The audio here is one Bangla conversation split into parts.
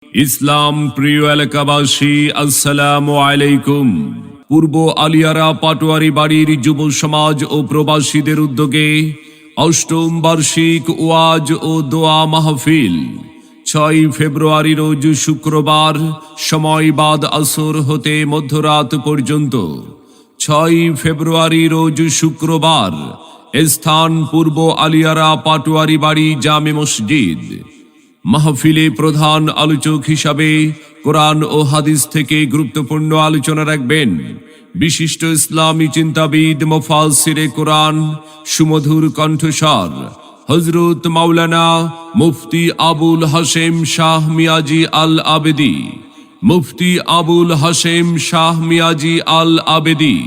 ইসলাম প্রিয় এলাকাবাসী, আসসালামু আলাইকুম। পূর্ব আলিয়ারা পাটোয়ারি বাড়ির যুব সমাজ ও প্রবাসীদের উদ্যোগে অষ্টম বার্ষিক ওয়াজ ও দোয়া মাহফিল 6 ফেব্রুয়ারি রোজ শুক্রবার, সময় বাদ আসর হতে মধ্যরাত পর্যন্ত। 6 ফেব্রুয়ারি রোজ শুক্রবার, স্থান পূর্ব আলিয়ারা পাটোয়ারি বাড়ি জামে মসজিদ। মাহফিলে প্রধান আলোচক হিসাবে কোরআন ও হাদিস থেকে গুরুত্বপূর্ণ আলোচনা রাখবেন বিশিষ্ট ইসলামী চিন্তাবিদ মুফাসসিরে কোরআন, সুমধুর কণ্ঠস্বর হযরত মাওলানা মুফতি আবুল হাশেম শাহ মিয়াজি আল আবেদী। মুফতি আবুল হাশেম শাহ মিয়াজি আল আবেদী,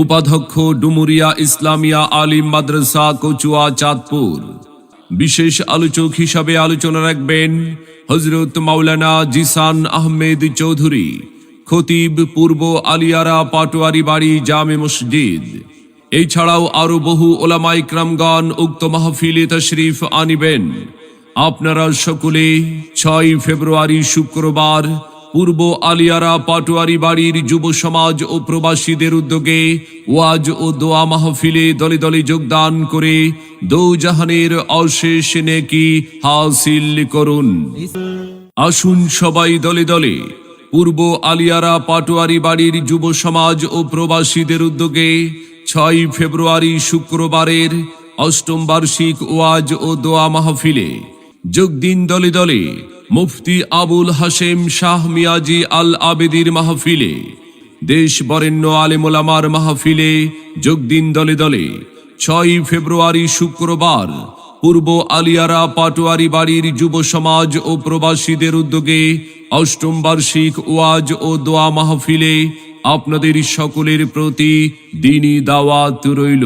উপাধ্যক্ষ ডুমুরিয়া ইসলামিয়া আলিম মাদ্রাসা, কচুয়া, চাঁদপুর। বিশেষ আলোচক হিসাবে আলোচনা রাখবেন হযরত মাওলানা জিসান আহমেদ চৌধুরী, খতিব, পূর্ব আলিয়ারা পাটোয়ারি বাড়ি জামে মসজিদ। এছাড়াও আরো বহু ওলামা ইকরামগণ উক্ত মাহফিলে তাশরীফ আনিবেন। আপনারা সকলে 6 ফেব্রুয়ারি শুক্রবার পূর্ব আলিয়ারা পাটোয়ারি বাড়ির যুব সমাজ ও প্রবাসীদের উদ্যোগে ওয়াজ ও দোয়া মাহফিলে দলে দলে যোগদান করে দোজাহানের অশেষ নেকি হাসিল করুন। আসুন সবাই দলে দলে পূর্ব আলিয়ারা পাটোয়ারি বাড়ির যুব সমাজ ও প্রবাসীদের উদ্যোগে 6 ফেব্রুয়ারি শুক্রবারের অষ্টম বার্ষিক ওয়াজ ও দোয়া মাহফিলে যোগ দিন। দলে দলে মুফতি আবুল হাশেম শাহ মিয়াজি আল আবেদীর মাহফিলে, দেশ বরেণ্য আলেম ওলামার মাহফিলে যোগ দিন। দলে দলে 6 ফেব্রুয়ারি শুক্রবার পূর্ব আলিয়ারা পাটোয়ারি বাড়ির যুব সমাজ ও প্রবাসীদের উদ্যোগে অষ্টম বার্ষিক ওয়াজ ও দোয়া মাহফিলে আপনাদের সকলের প্রতি দ্বীনি দাওয়াত রইল।